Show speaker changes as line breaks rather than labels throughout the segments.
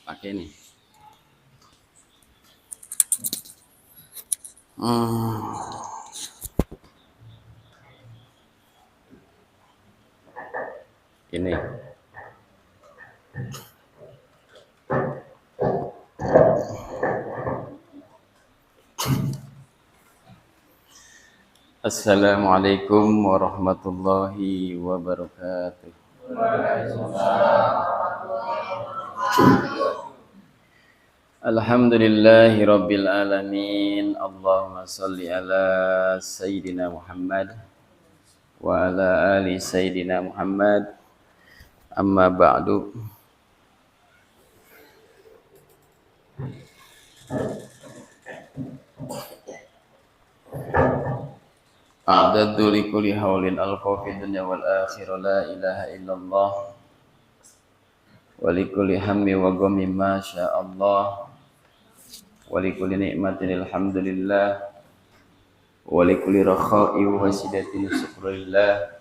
Pakai nih. Hmm. Ini. Assalamualaikum warahmatullahi wabarakatuh. Alhamdulillahi rabbil alamin. Allahumma salli ala Sayyidina Muhammad wa ala ali Sayyidina Muhammad. Amma ba'du. A'daddu li kulli hawlin alqa fi dunya wal akhirah la ilaha illallah wa li kulli hammi wa ghammi ma sya'allah wa li kulli ni'matin alhamdulillah wa li kulli rakha'i wa sidatin syukurillah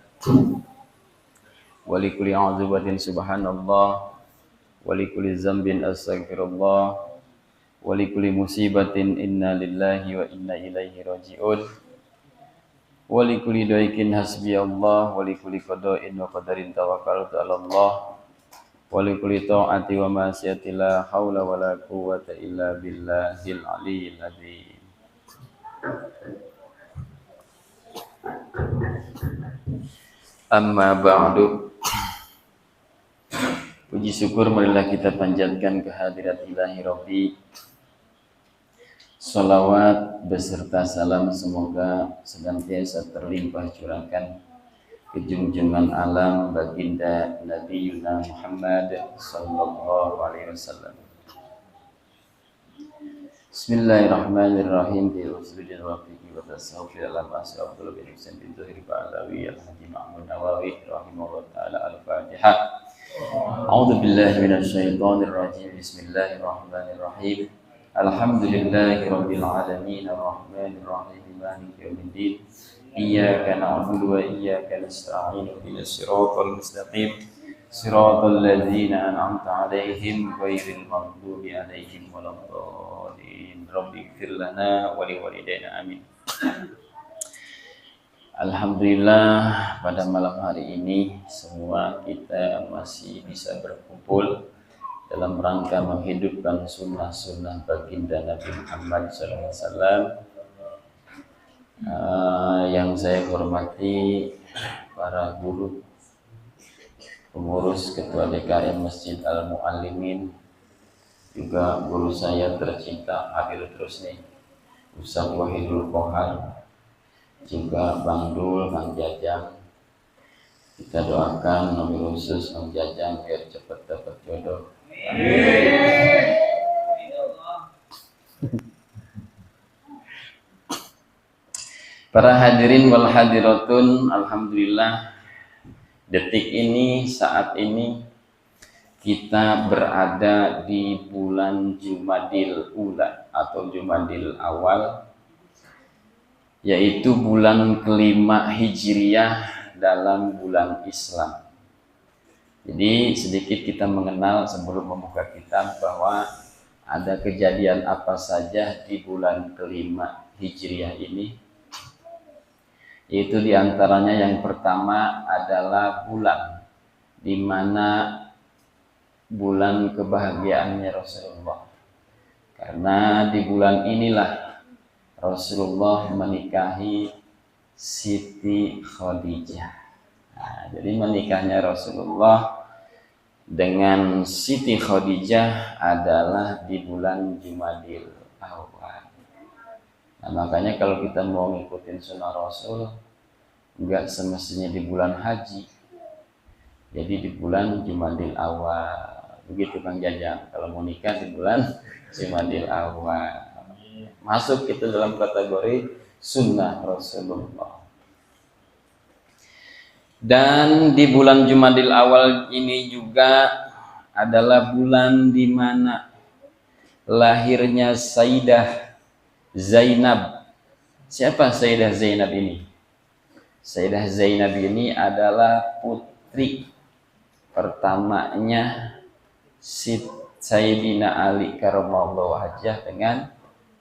wa li kulli 'azubatin subhanallah wa li kulli dzambin astaghfirullah wa li kulli musibatin inna lillahi wa inna ilaihi raji'un wa li kulli daikin hasbiyallah wa li kulli qada'in wa qadarin tawakkaltu 'ala Allah wa li kulli ta'ati wa ma'siyati la haula wa la quwwata illa billahil aliyyil azim. Amma ba'du. Puji syukur marilah kita panjatkan kehadirat ilahi Rabbi. Salawat beserta salam semoga senantiasa terlimpah curahkan ke junjungan alam baginda Nabi Yuna Muhammad sallallahu alaihi wasallam. Bismillahirrahmanirrahim. Bi usbidil wafiqi wa tasawuf dalam ashabul bin Husain bin Zuhair Ba'alawi al-Haji Ma'mun Nawawi rahimahullah ta'ala al-Fatihah. A'udzu billahi minasyaitonir rajim. Bismillahirrahmanirrahim. Alhamdulillahi rabbil alamin arrahmanir rahim maliki yaumiddin. Iyyaka na'budu wa iyyaka nasta'in ihdinas siratal mustaqim siratal ladzina an'amta 'alaihim ghairil maghdubi 'alaihim waladdallin. Rabbighfir lana wa liwalidayna amin. Alhamdulillah pada malam hari ini semua kita masih bisa berkumpul dalam rangka menghidupkan sunnah-sunnah baginda Nabi Muhammad SAW. Yang saya hormati para guru, pengurus ketua DKM Masjid Al-Muallimin, juga guru saya tercinta Hadir Trusni, Ustaz Wahidul Kohar, juga Bang Dul, Bang Jajang. Kita doakan nabi khusus Bang Jajang biar cepat dapat jodoh. Para hadirin wal hadiratun, alhamdulillah detik ini, saat ini kita berada di bulan Jumadil Ula atau Jumadil Awal, yaitu bulan kelima Hijriyah dalam bulan Islam. Jadi sedikit kita mengenal sebelum membuka kitab bahwa ada kejadian apa saja di bulan kelima Hijriyah ini. Yaitu diantaranya yang pertama adalah bulan di mana bulan kebahagiaannya Rasulullah. Karena di bulan inilah Rasulullah menikahi Siti Khadijah. Nah, jadi menikahnya Rasulullah dengan Siti Khadijah adalah di bulan Jumadil Awal. Nah, makanya kalau kita mau ngikutin sunnah Rasul, enggak semestinya di bulan haji, jadi di bulan Jumadil Awal. Begitu Bang Jajang, kalau mau nikah di bulan Jumadil Awal, masuk kita dalam kategori sunnah Rasulullah. Dan di bulan Jumadil Awal ini juga adalah bulan di mana lahirnya Sayyidah Zainab. Siapa Sayyidah Zainab ini? Sayyidah Zainab ini adalah putri pertamanya Sayyidina Ali karramallahu wajhah dengan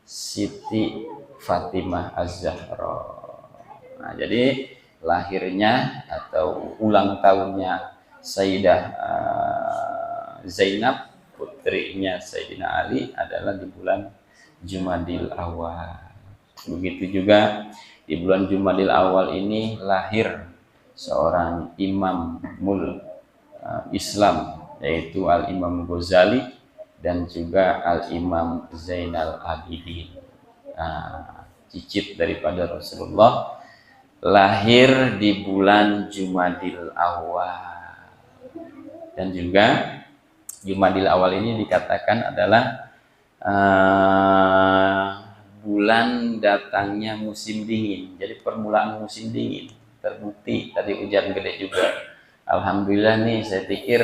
Siti Fatimah Az-Zahra. Nah, jadi lahirnya atau ulang tahunnya Sayyidah Zainab, putrinya Sayyidina Ali, adalah di bulan Jumadil Awal. Begitu juga di bulan Jumadil Awal ini lahir seorang imamul Islam, yaitu Al-Imam Ghazali dan juga Al-Imam Zainal Abidin, cicit daripada Rasulullah, lahir di bulan Jumadil Awal. Dan juga Jumadil Awal ini dikatakan adalah bulan datangnya musim dingin. Jadi permulaan musim dingin. Terbukti tadi hujan gede juga. Alhamdulillah nih, saya pikir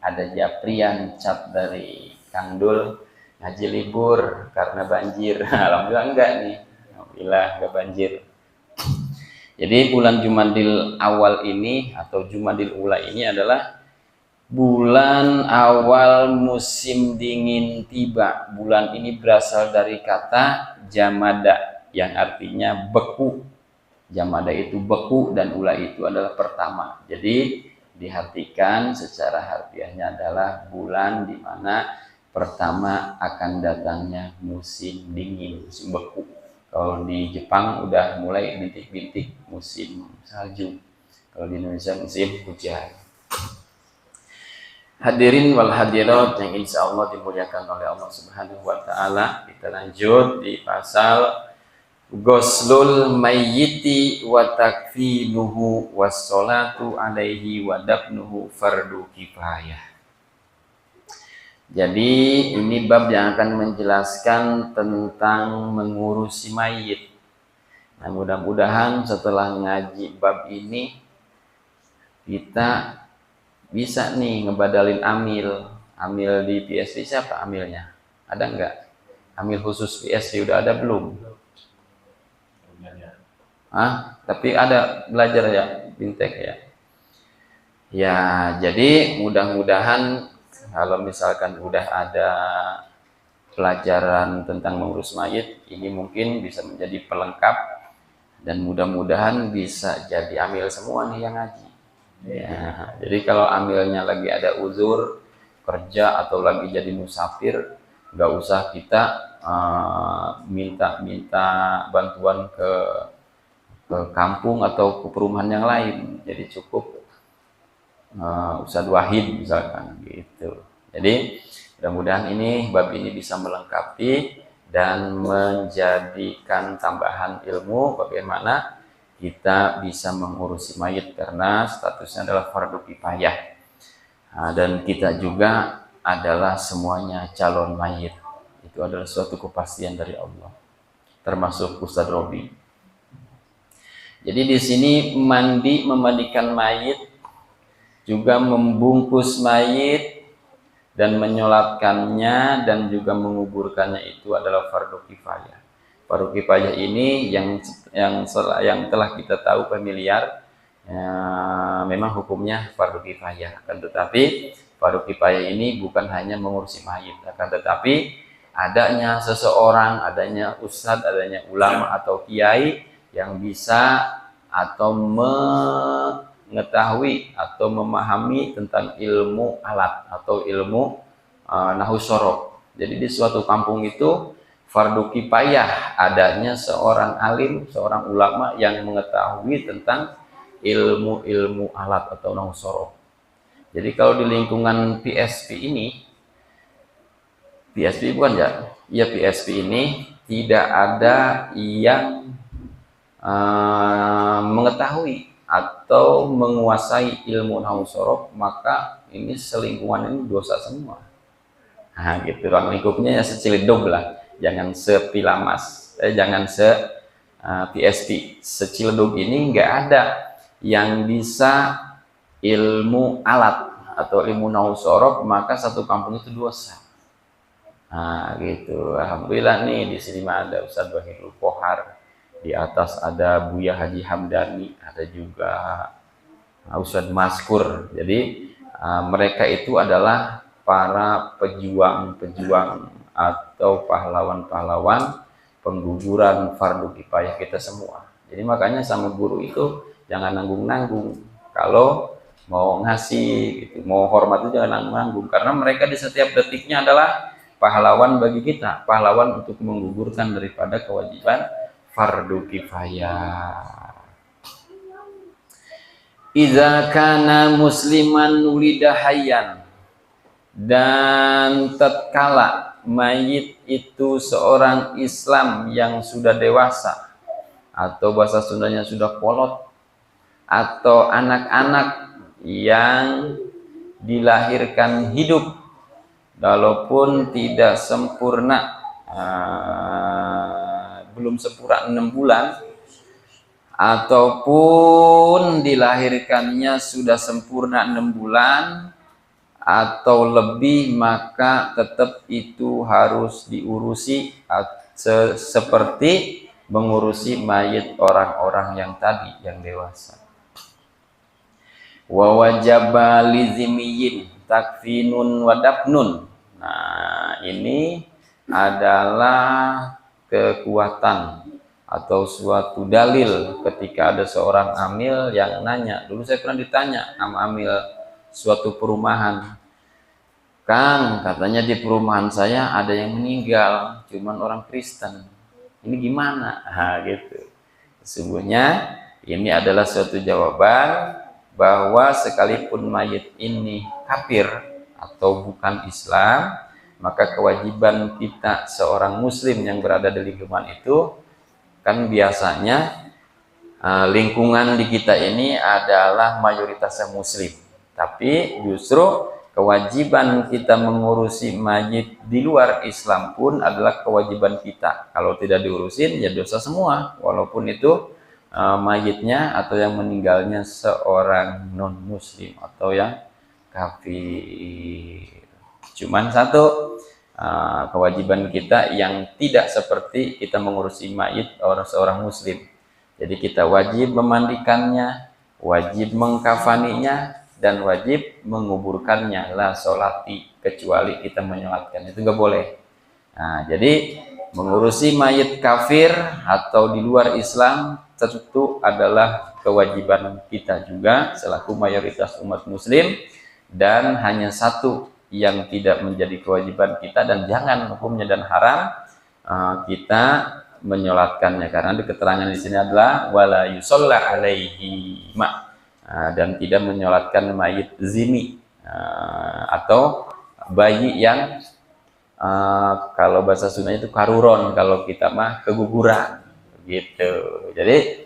ada japrian cat dari Kang Dul ngaji libur karena banjir. Alhamdulillah enggak nih. Alhamdulillah enggak banjir. Jadi bulan Jumadil Awal ini atau Jumadil Ula ini adalah bulan awal musim dingin tiba. Bulan ini berasal dari kata jamada yang artinya beku. Jamada itu beku dan ula itu adalah pertama. Jadi diartikan secara harfiahnya adalah bulan di mana pertama akan datangnya musim dingin, musim beku. Kalau di Jepang udah mulai bintik-bintik musim salju. Kalau di Indonesia musim hujan. Hadirin wal hadirat yang insya Allah dimuliakan oleh Allah Subhanahu wa Ta'ala, kita lanjut di pasal Ghuslul mayyiti wa takfinuhu wassolatu alaihi wa dafnuhu fardu kifayah. Jadi ini bab yang akan menjelaskan tentang mengurusi mayit. Nah, mudah-mudahan setelah ngaji bab ini kita bisa nih ngebadalin amil. Amil di PSP siapa amilnya? Ada enggak? Amil khusus PSP udah ada belum? Tapi ada belajar ya, Bintek ya. Ya, jadi mudah-mudahan kalau misalkan udah ada pelajaran tentang mengurus mayit, ini mungkin bisa menjadi pelengkap dan mudah-mudahan bisa jadi amil semua nih yang ngaji. Ya, jadi kalau amilnya lagi ada uzur kerja atau lagi jadi musafir, nggak usah kita minta bantuan ke kampung atau ke perumahan yang lain. Jadi cukup Ustadz Wahid misalkan gitu. Jadi mudah-mudahan ini bab ini bisa melengkapi dan menjadikan tambahan ilmu bagaimana kita bisa mengurusi mayit karena statusnya adalah fardu kifayah. Dan kita juga adalah semuanya calon mayit. Itu adalah suatu kepastian dari Allah. Termasuk Ustadz Robi. Jadi di sini memandikan mayit, juga membungkus mayit dan menyolatkannya dan juga menguburkannya itu adalah fardu kifayah. Fardu kifayah ini yang telah kita tahu familiar, memang hukumnya fardu kifayah. Akan tetapi fardu kifayah ini bukan hanya mengurusi mayit, akan tetapi adanya seseorang, adanya ustadz, adanya ulama atau kiai yang bisa atau mengetahui atau memahami tentang ilmu alat atau ilmu nahwu sorof. Jadi di suatu kampung itu fardu kifayah adanya seorang alim, seorang ulama yang mengetahui tentang ilmu-ilmu alat atau nahwu sorof. Jadi kalau di lingkungan PSP ini, PSP bukan ya? Ya PSP ini tidak ada yang mengetahui atau menguasai ilmu nahwu sorof, maka ini selingkungan ini dosa semua. Nah gitu, ruang lingkupnya ya seciledug lah, jangan sepilamas, jangan PSP. Seciledug ini nggak ada yang bisa ilmu alat atau ilmu nahwu sorof, maka satu kampung itu dosa. Nah gitu, alhamdulillah nih di sini ada Ustadz Wahidul Kohar. Di atas ada Buya Haji Hamdani, ada juga Ustadz Maskur. Jadi mereka itu adalah para pejuang-pejuang atau pahlawan-pahlawan pengguguran fardu kifayah kita semua. Jadi makanya sama guru itu jangan nanggung-nanggung. Kalau mau ngasih gitu, mau hormat itu jangan nanggung-nanggung, karena mereka di setiap detiknya adalah pahlawan bagi kita, pahlawan untuk menggugurkan daripada kewajiban fardu kifayah. Idza kana musliman wulida hayyan, dan tatkala mayit itu seorang Islam yang sudah dewasa, atau bahasa Sundanya sudah kolot, atau anak-anak yang dilahirkan hidup walaupun tidak sempurna, belum sempurna 6 bulan, ataupun dilahirkannya sudah sempurna 6 bulan atau lebih, maka tetap itu harus diurusi seperti mengurusi mayit orang-orang yang tadi yang dewasa. Wa wajaba lizimiyin takfinun wa dafnun. Nah, ini adalah kekuatan atau suatu dalil ketika ada seorang amil yang nanya. Dulu saya pernah ditanya sama amil suatu perumahan, Kang, katanya di perumahan saya ada yang meninggal, cuman orang Kristen, ini gimana? Gitu. Sesungguhnya ini adalah suatu jawaban bahwa sekalipun mayit ini kafir atau bukan Islam, maka kewajiban kita seorang muslim yang berada di lingkungan itu, kan biasanya lingkungan di kita ini adalah mayoritasnya muslim, tapi justru kewajiban kita mengurusi mayit di luar Islam pun adalah kewajiban kita. Kalau tidak diurusin ya dosa semua, walaupun itu mayitnya atau yang meninggalnya seorang non muslim atau yang kafir. Cuman satu kewajiban kita yang tidak seperti kita mengurusi mayit orang seorang muslim. Jadi kita wajib memandikannya, wajib mengkafaninya, dan wajib menguburkannya. La sholati, kecuali kita menyolatkan, itu nggak boleh. Nah, jadi mengurusi mayit kafir atau di luar Islam tentu adalah kewajiban kita juga selaku mayoritas umat muslim, dan hanya satu yang tidak menjadi kewajiban kita dan jangan hukumnya dan haram kita menyolatkannya, karena di keterangan di sini adalah wala yusalla alaihi ma, dan tidak menyolatkan mayit zini atau bayi yang kalau bahasa Sundanya itu karuron, kalau kita mah keguguran gitu. Jadi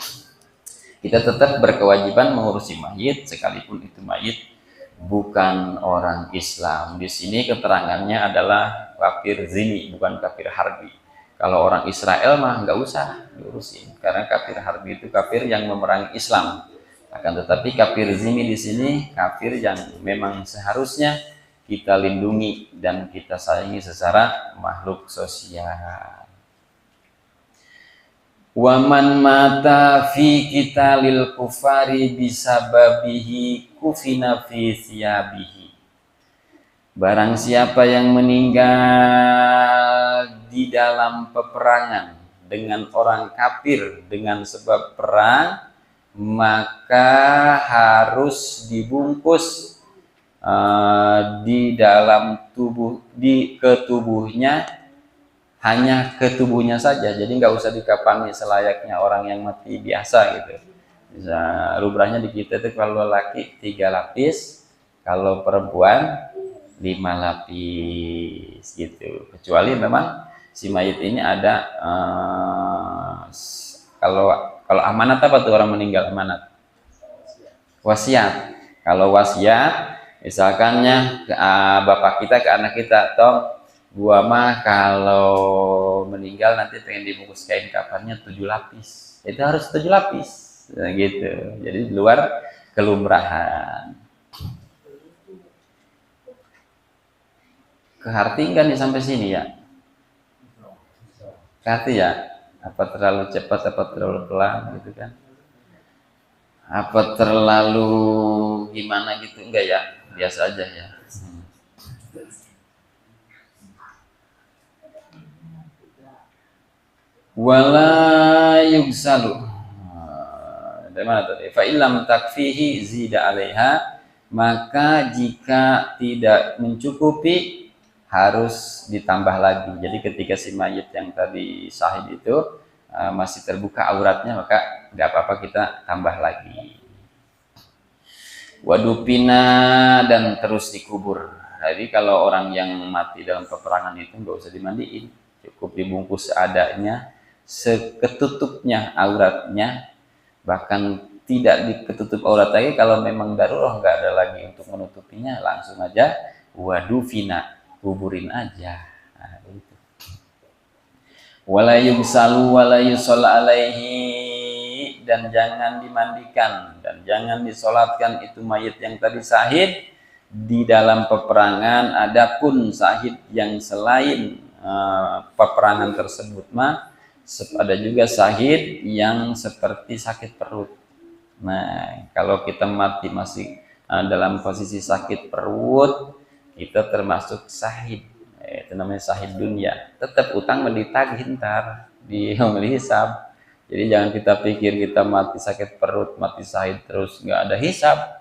kita tetap berkewajiban mengurusi mayit sekalipun itu mayit bukan orang Islam. Di sini keterangannya adalah kafir zini, bukan kafir harbi. Kalau orang Israel mah nggak usah diurusin, karena kafir harbi itu kafir yang memerangi Islam. Akan tetapi kafir zini di sini kafir yang memang seharusnya kita lindungi dan kita sayangi secara makhluk sosial. Waman mata fi qitalil kufari bisababihi kufina fi siyabihi. Barang siapa yang meninggal di dalam peperangan dengan orang kafir dengan sebab perang, maka harus dibungkus di dalam tubuh, di ketubuhnya, hanya ke tubuhnya saja, jadi nggak usah dikafani selayaknya orang yang mati biasa gitu. Bisa rubrahnya di kita itu kalau laki 3 lapis, kalau perempuan 5 lapis gitu. Kecuali memang si mayit ini ada kalau amanat apa tuh orang meninggal amanat? Wasiat. Kalau wasiat, misalkannya bapak kita ke anak kita, Tom, gua mah kalau meninggal nanti pengen dibungkus kain kafannya 7 lapis. Itu harus 7 lapis. Nah, gitu. Jadi di luar kelumrahan. Keharti kan nih sampai sini ya? Keharti ya? Apa terlalu cepat, apa terlalu pelan gitu kan? Apa terlalu gimana gitu? Enggak ya? Biasa aja ya. Wala yugsalu. Dari mana tadi? Fa illam takfihi zida 'alaiha, maka jika tidak mencukupi harus ditambah lagi. Jadi ketika si mayit yang tadi syahid itu masih terbuka auratnya, maka nggak apa-apa kita tambah lagi. Wadupina, dan terus dikubur. Jadi kalau orang yang mati dalam peperangan itu nggak usah dimandiin, cukup dibungkus seadanya, seketutupnya auratnya, bahkan tidak diketutup aurat lagi. Kalau memang darurat nggak ada lagi untuk menutupinya, langsung aja wadufina, kuburin aja. Nah, itu. Wala yugsalu wala yusalla alaihi, dan jangan dimandikan dan jangan disolatkan itu mayit yang tadi syahid di dalam peperangan. Adapun syahid yang selain peperangan tersebut mah ada juga syahid yang seperti sakit perut. Nah, kalau kita mati masih dalam posisi sakit perut, kita termasuk syahid. Itu namanya syahid dunia. Tetap utang ditagih ntar di yaumul hisab. Jadi jangan kita pikir kita mati sakit perut, mati syahid terus nggak ada hisab.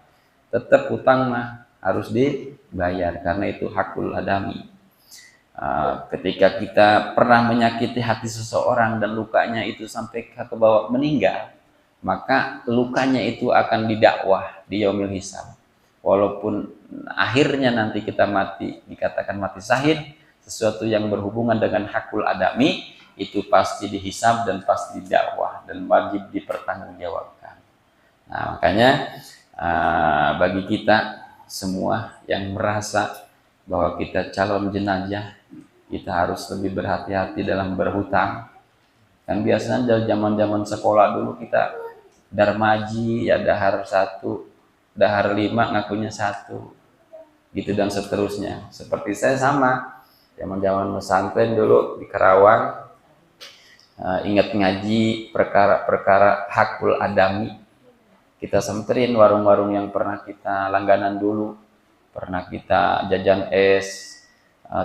Tetap utang mah harus dibayar karena itu hakul adami. Ketika kita pernah menyakiti hati seseorang dan lukanya itu sampai ke bawah meninggal, maka lukanya itu akan didakwah di yaumil hisab. Walaupun akhirnya nanti kita mati dikatakan mati syahid, sesuatu yang berhubungan dengan hakul adami itu pasti dihisab dan pasti didakwah dan wajib dipertanggungjawabkan. Nah, makanya bagi kita semua yang merasa bahwa kita calon jenazah, kita harus lebih berhati-hati dalam berhutang. Kan biasanya dari zaman-zaman sekolah dulu kita darmaji ya dahar 1, dahar 5 ngakunya 1, gitu dan seterusnya. Seperti saya sama, zaman-zaman pesantren dulu di Karawang, ingat ngaji perkara-perkara hakul adami, kita semterin warung-warung yang pernah kita langganan dulu, pernah kita jajan es,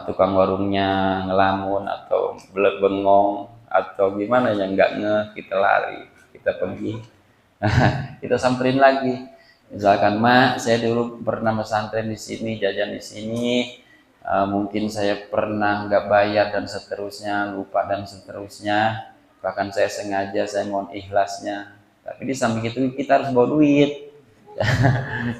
tukang warungnya ngelamun atau bengong atau gimana yang nggak kita lari, kita pergi, kita samperin lagi. Misalkan, "Mak, saya dulu pernah pesantren di sini, jajan di sini, mungkin saya pernah nggak bayar dan seterusnya, lupa dan seterusnya, bahkan saya sengaja, saya mohon ikhlasnya." Tapi di samping itu kita harus bawa duit.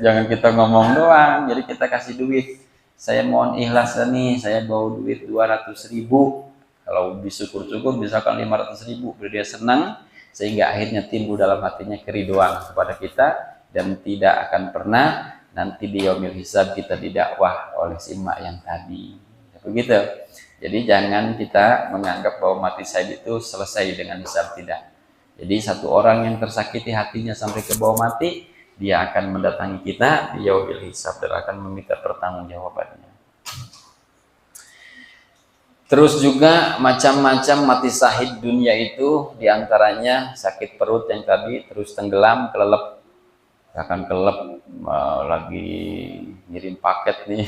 Jangan kita ngomong doang, jadi kita kasih duit. "Saya mohon ikhlas nih, saya bawa duit 200.000. Kalau disyukur-syukur misalkan 500.000, biar dia senang, sehingga akhirnya timbul dalam hatinya keriduan kepada kita, dan tidak akan pernah nanti di yaumil hisab kita didakwah oleh si emak yang tadi. Begitu. Jadi jangan kita menganggap bahwa mati syahid itu selesai dengan hisab, tidak. Jadi satu orang yang tersakiti hatinya sampai ke bawah mati, dia akan mendatangi kita di yaumil hisab dan akan meminta pertanggungjawabannya. Terus juga macam-macam mati syahid dunia itu, diantaranya sakit perut yang tadi, terus tenggelam, kelelep, akan kelelep, lagi ngirim paket nih,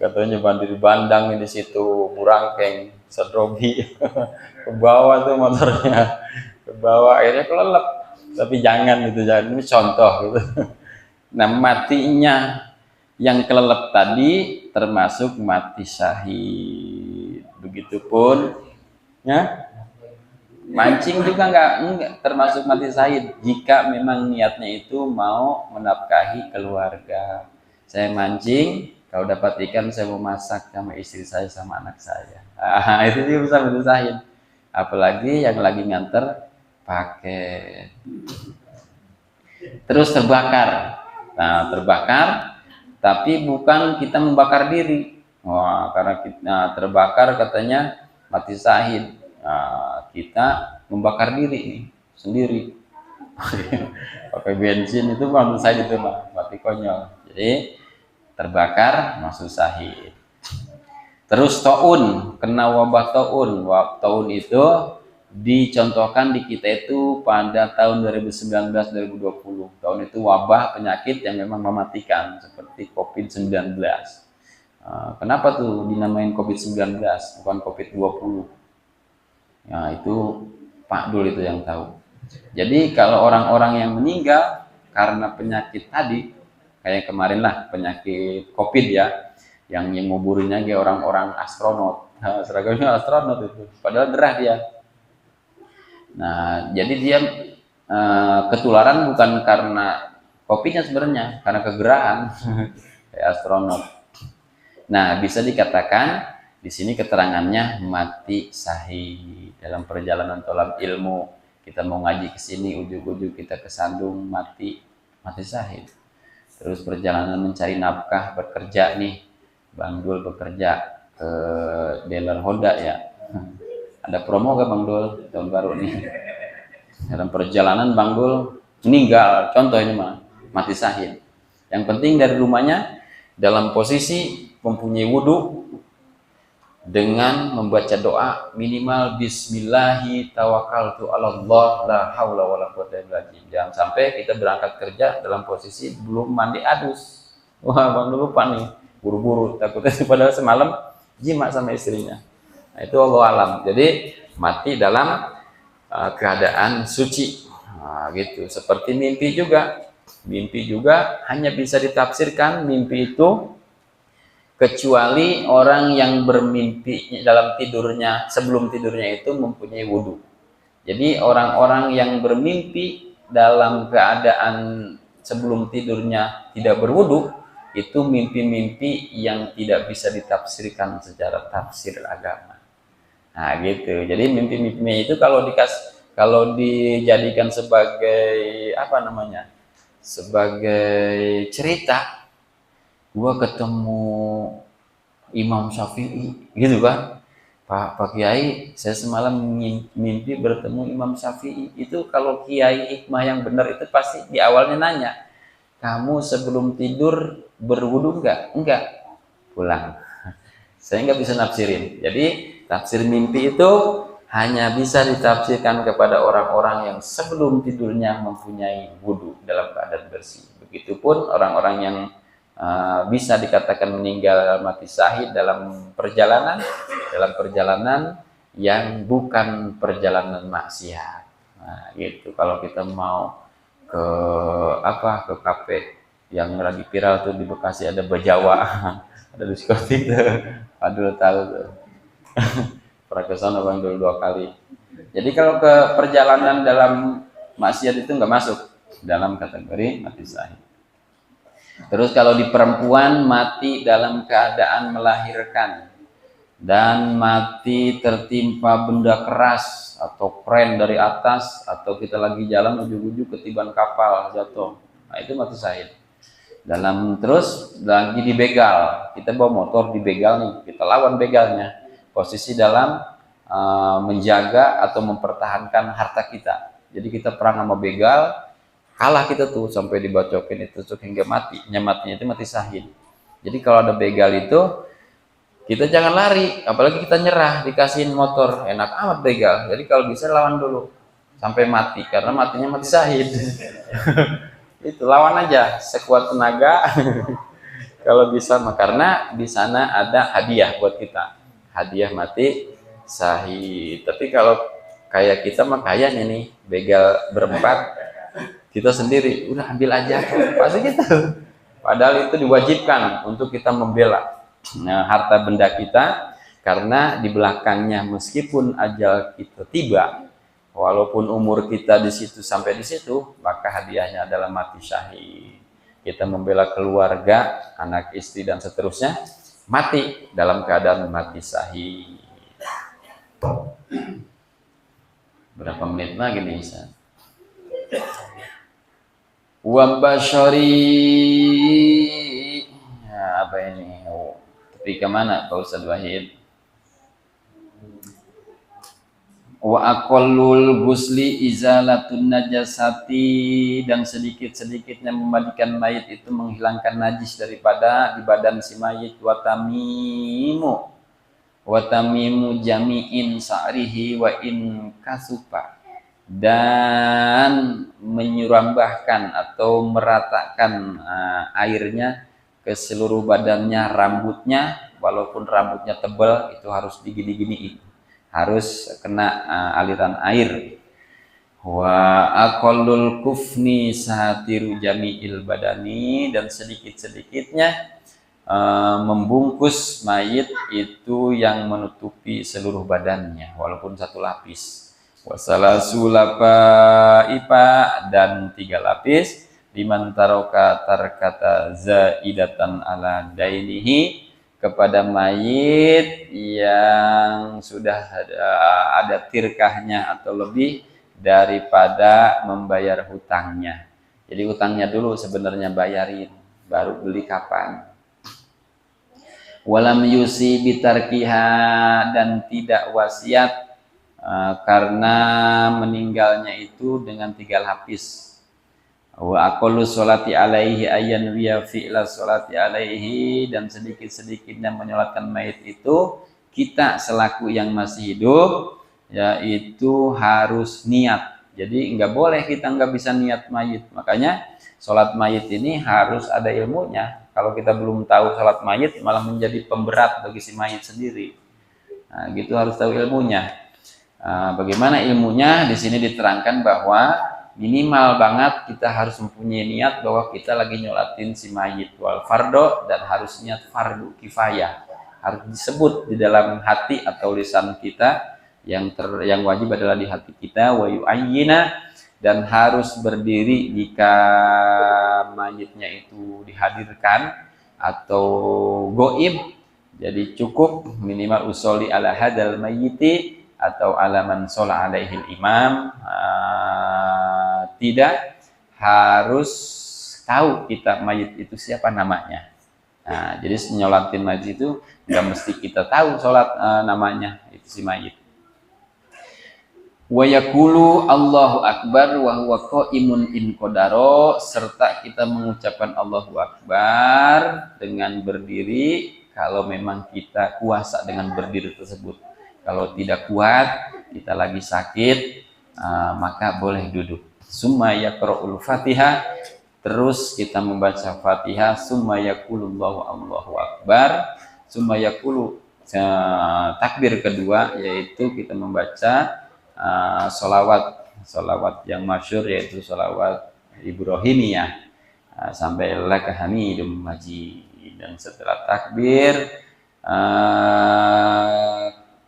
katanya bandir bandang di situ, Burangkeng, Sedrogi, ke bawah tuh motornya, ke bawah, akhirnya kelelep. Tapi jangan gitu, jangan, ini contoh gitu. Nah, matinya yang kelelep tadi termasuk mati syahid. Begitupun ya, mancing juga enggak termasuk mati syahid jika memang niatnya itu mau menafkahi keluarga. Saya mancing, kalau dapat ikan saya mau masak sama istri saya sama anak saya. Itu juga bisa mati syahid. Apalagi yang lagi nganter paket. Terus terbakar. Nah, terbakar tapi bukan kita membakar diri. Wah, karena kita terbakar katanya mati syahid. Nah, kita membakar diri nih, sendiri. Pakai bensin itu mati syahid, itu mati konyol. Jadi terbakar masuk syahid. Terus taun, kena wabah taun. Taun itu dicontohkan di kita itu pada tahun 2019-2020. Tahun itu wabah penyakit yang memang mematikan seperti COVID-19. Kenapa tuh dinamain COVID-19 bukan COVID-20? Ya, itu Pak Dul itu yang tahu. Jadi kalau orang-orang yang meninggal karena penyakit tadi, kayak kemarin lah penyakit COVID ya, yang nguburinnya kayak orang-orang astronot, seragamnya astronot itu, padahal derah dia. Nah, jadi dia ketularan bukan karena COVID-nya sebenarnya, karena kegerahan kayak astronot. Nah, bisa dikatakan di sini keterangannya mati sahih dalam perjalanan tolab ilmu. Kita mau ngaji ke sini, ujung-ujung kita kesandung mati sahih. Terus perjalanan mencari nafkah, bekerja nih, Bang Dul bekerja ke dealer Honda ya. Ada promo gak Bang Dul tahun baru nih? Dalam perjalanan Bang Dul meninggal, contoh ini mah mati sahih. Yang penting dari rumahnya dalam posisi mempunyai wudhu dengan membaca doa minimal bismillahi tawakkaltu 'alallah la haula wala quwwata illa billah. Jangan sampai kita berangkat kerja dalam posisi belum mandi adus. Wah, Bang Dul lupa nih, buru-buru takutnya padahal semalam jima sama istrinya. Nah, itu Allah alam. Jadi mati dalam keadaan suci. Nah, gitu. Seperti mimpi juga. Mimpi juga hanya bisa ditafsirkan mimpi itu kecuali orang yang bermimpi dalam tidurnya, sebelum tidurnya itu mempunyai wudhu. Jadi orang-orang yang bermimpi dalam keadaan sebelum tidurnya tidak berwudhu, itu mimpi-mimpi yang tidak bisa ditafsirkan secara tafsir agama. Nah gitu. Jadi mimpi-mimpinya itu kalau dijadikan sebagai apa namanya? Sebagai cerita, gua ketemu Imam Syafi'i gitu kan. Pak Kiai, saya semalam mimpi bertemu Imam Syafi'i. Itu kalau Kiai hikmah yang benar itu pasti di awalnya nanya, kamu sebelum tidur berwudu enggak? Enggak. Pulang. Saya nggak bisa nafsirin. Jadi tafsir mimpi itu hanya bisa ditafsirkan kepada orang-orang yang sebelum tidurnya mempunyai wudu dalam keadaan bersih. Begitupun orang-orang yang bisa dikatakan meninggal mati syahid dalam perjalanan yang bukan perjalanan maksiat. Nah, gitu. Kalau kita mau ke kafe yang lagi viral tuh di Bekasi, ada Bajawa, ada diskotik tuh. Aduh tahu tuh. Pernah ke sana Bang dulu 2 kali. Jadi kalau ke perjalanan dalam maksiat itu nggak masuk dalam kategori mati syahid. Terus kalau di perempuan mati dalam keadaan melahirkan dan mati tertimpa benda keras atau kren dari atas, atau kita lagi jalan ujung-ujung ketiban kapal jatuh, nah itu mati syahid. Terus lagi dibegal, kita bawa motor dibegal nih, kita lawan begalnya, posisi dalam menjaga atau mempertahankan harta kita. Jadi kita perang sama begal, kalah kita tuh sampai dibacokin itu hingga mati. Matinya itu mati syahid. Jadi kalau ada begal itu kita jangan lari, apalagi kita nyerah dikasihin motor, enak amat begal. Jadi kalau bisa lawan dulu sampai mati, karena matinya mati syahid. Itu lawan aja sekuat tenaga. Kalau bisa, karena di sana ada hadiah buat kita, hadiah mati syahid. Tapi kalau kayak kita mah kayaknya nih begal berempat, kita sendiri udah ambil aja pasti gitu. Padahal itu diwajibkan untuk kita membela harta benda kita, karena di belakangnya meskipun ajal kita tiba, walaupun umur kita di situ sampai di situ, maka hadiahnya adalah mati syahid. Kita membela keluarga, anak istri dan seterusnya, mati dalam keadaan mati syahid. Berapa menit lagi nih Isa? Wabashari, ya, apa ini? Tapi kemana Pak Ustadz Wahid? Wa aqallul gusli izalatun najasati, dan sedikit-sedikitnya memandikan mayit itu menghilangkan najis daripada di badan si mayit. Watamimu jami'in sa'rihi wa in kasupa, dan menyurambahkan atau meratakan airnya ke seluruh badannya, rambutnya, walaupun rambutnya tebal itu harus digini-giniin, harus kena aliran air. Wa aqallul kufni satiru jami'il badani, dan sedikit-sedikitnya membungkus mayit itu yang menutupi seluruh badannya walaupun satu lapis. Wasalasu ipa, dan 3 lapis. Liman taroka tarkata zaidatan ala dainihi, kepada mayit yang sudah ada tirkahnya atau lebih daripada membayar hutangnya. Jadi hutangnya dulu sebenarnya bayarin, baru beli kapan. Walam yusi bitarkiha, dan tidak wasiat karena meninggalnya itu dengan 3 lapis. Wa aqallu sholati alaihi ayyan wiya fi'la sholati alaihi, dan sedikit-sedikitnya menyolatkan mayit itu kita selaku yang masih hidup yaitu harus niat. Jadi nggak boleh kita nggak bisa niat mayit. Makanya sholat mayit ini harus ada ilmunya. Kalau kita belum tahu sholat mayit malah menjadi pemberat bagi si mayit sendiri. Nah, gitu harus tahu ilmunya. Bagaimana ilmunya? Di sini diterangkan bahwa minimal banget kita harus mempunyai niat bahwa kita lagi nyolatin si mayit wal fardo, dan harus niat fardu kifayah. Harus disebut di dalam hati atau lisan kita. Yang wajib adalah di hati kita, wa yu'ayyina, dan harus berdiri jika mayitnya itu dihadirkan atau goib. Jadi cukup minimal usolli ala hadal mayyiti atau alaman sholat alaihi imam. Tidak harus tahu kita mayit itu siapa namanya. Nah, jadi nyolatin mayit itu nggak mesti kita tahu sholat namanya itu si mayit. Wa yaqulu Allahu akbar wa huwa qaimun in qadaro, serta kita mengucapkan Allahu akbar dengan berdiri kalau memang kita kuasa dengan berdiri tersebut. Kalau tidak kuat, kita lagi sakit, maka boleh duduk. Summa yaqra'ul Fatihah, terus kita membaca Fatihah. Summa yaqulu Allahu akbar. Summa yaqulu, takbir kedua yaitu kita membaca solawat yang masyhur, yaitu solawat Ibrahimiyah, sampai laka hamidum majid. Dan setelah takbir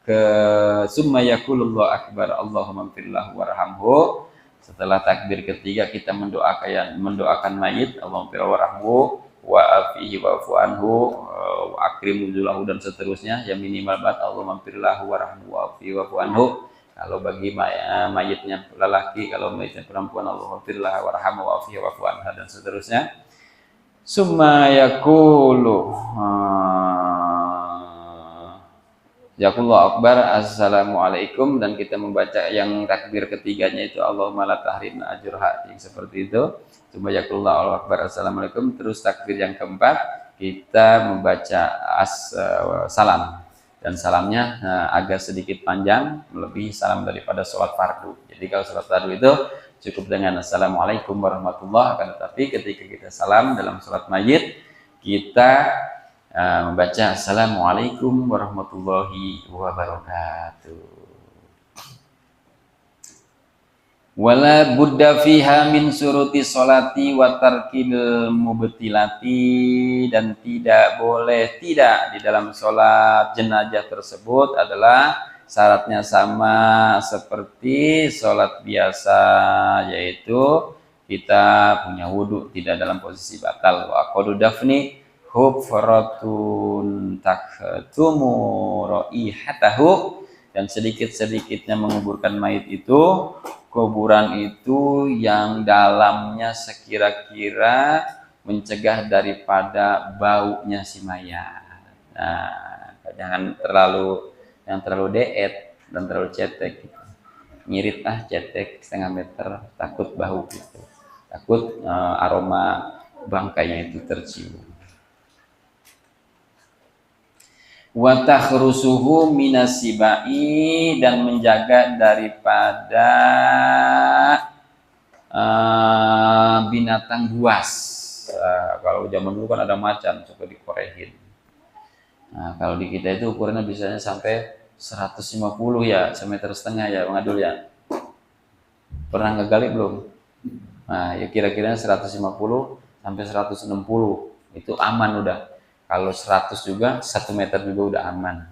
ke summa yaqulullahu akbar Allahumma firlahu warhamhu. Setelah takbir ketiga kita mendoakan mayit, Allahumma firlahu warhamhu wa afihi wa'fu anhu wa akrim nuzulahu, dan seterusnya. Yang minimal banget Allahumma firlahu warhamhu wa afihi wa'fu anhu. Kalau bagi mayitnya lelaki, kalau mayitnya perempuan, Allahumma firlahu warhamhu wa afihi wa'fu anha, dan seterusnya. Summa yaqulu Jazakallahu akbar, assalamualaikum, dan kita membaca yang takbir ketiganya itu Allahumma la tahrimna ajrha, yang seperti itu. Summa yaqulullahu akbar, assalamualaikum. Terus takbir yang keempat kita membaca salam, dan salamnya agak sedikit panjang, melebihi salam daripada sholat fardu. Jadi kalau sholat fardu itu cukup dengan assalamualaikum warahmatullahi, akan tetapi ketika kita salam dalam sholat mayit kita membaca assalamualaikum warahmatullahi wabarakatuh. Wala budda fiha min suruti sholati wa tarkil mubtilati, dan tidak boleh tidak di dalam sholat jenazah tersebut adalah syaratnya sama seperti sholat biasa, yaitu kita punya wudhu tidak dalam posisi batal. Wa aqdu dafni hufratun taktumu raihatahu, dan sedikit-sedikitnya menguburkan mayit itu, kuburan itu yang dalamnya sekira-kira mencegah daripada baunya si mayat. Nah, jangan terlalu deet dan terlalu cetek gitu. Ngirit cetek setengah meter, takut bau gitu, takut aroma bangkainya itu tercium. Wa takhrusuhu minasibai, dan menjaga daripada binatang buas. Kalau zaman dulu kan ada macan, coba dikorehin. Nah, kalau di kita itu ukurannya biasanya sampai 150 ya, 1,5 meter ya Bang Adul ya. Pernah ngegali belum? Nah, ya kira-kira 150 sampai 160 itu aman udah. Kalau 100 juga 1 meter juga udah aman.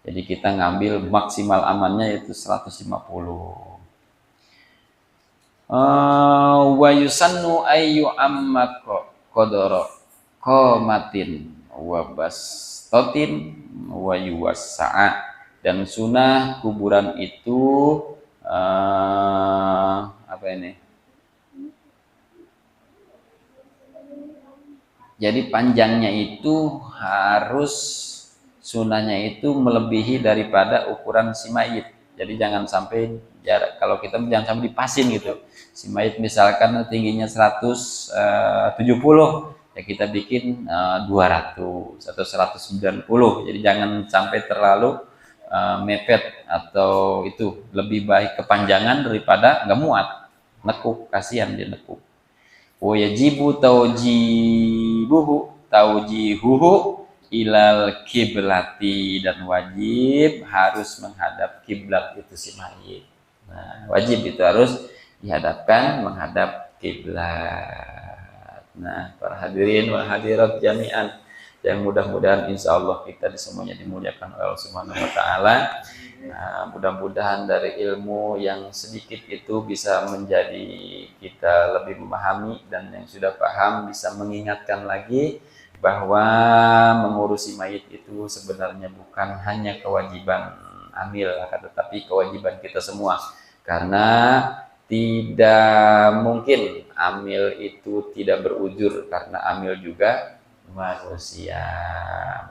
Jadi kita ngambil maksimal amannya yaitu 150. Wa yusannu ayyu amma qadara qamatin wa bastotin wa yuwassa'a, dan sunnah kuburan itu apa ini? Jadi panjangnya itu harus sunahnya itu melebihi daripada ukuran si mayit. Jadi jangan sampai jarak, kalau kita jangan sampai dipasin gitu. Si mayit misalkan tingginya 170, ya kita bikin 200 atau 190. Jadi jangan sampai terlalu mepet, atau itu lebih baik kepanjangan daripada nggak muat. Nekuk, kasihan dia nekuk. Wa yajibu taujihuhu ilal kiblati, dan wajib harus menghadap kiblat itu si mayit. Nah, wajib itu harus dihadapkan menghadap kiblat. Nah, para hadirin wal hadirat jami'an, yang mudah-mudahan insya Allah kita semuanya dimuliakan oleh Allah Subhanahu wa Ta'ala. Nah, mudah-mudahan dari ilmu yang sedikit itu bisa menjadi kita lebih memahami, dan yang sudah paham bisa mengingatkan lagi bahwa mengurusi mayit itu sebenarnya bukan hanya kewajiban amil, tetapi kewajiban kita semua. Karena tidak mungkin amil itu tidak berujur, karena amil juga manusia.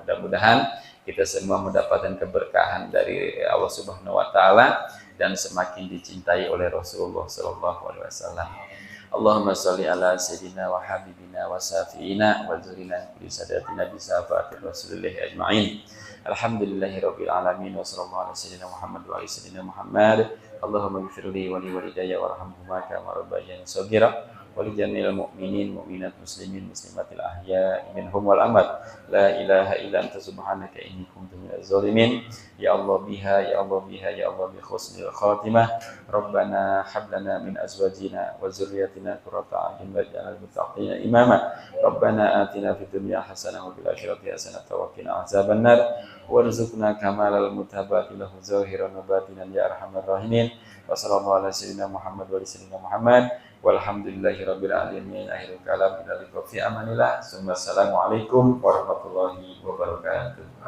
Mudah-mudahan kita semua mendapatkan keberkahan dari Allah Subhanahu wa Ta'ala dan semakin dicintai oleh Rasulullah sallallahu alaihi wasallam. Allahumma shalli ala sayyidina wa habibina wa safiina wa zurina kulli sadatina bi safati Rasulillah ajma'in. Alhamdulillahirabbil alamin wa sallallahu ala sayyidina Muhammad wa ala sayyidina Muhammad. Allahumma ighfirli wa li walidayya warhamhuma kama rabbayani shaghira. Walijamil mu'minin mu'minat muslimin muslimatil ahya'i minhum wal amwat. La ilaha illa anta subhanaka inni kuntu minaz zalimin. Ya Allah biha ya Allah biha ya Allah bi husnil khatimah. Rabbana hab lana min azwajina wa dzurriyyatina qurrata a'yun waj'alna lil muttaqina imama. Rabbana atina fid dunya hasanah wa fil akhirati hasanah wa qina azabannar. Warzuqna kamalal mutabati lahu zahiran wa batinan ya arhamar rahimin. Wa sallallahu ala sayyidina Muhammad wa ala sayyidina Muhammad. Walhamdulillahirabbil alamin. Akhirul kalam, fi amanillah. Assalamualaikum warahmatullahi wabarakatuh.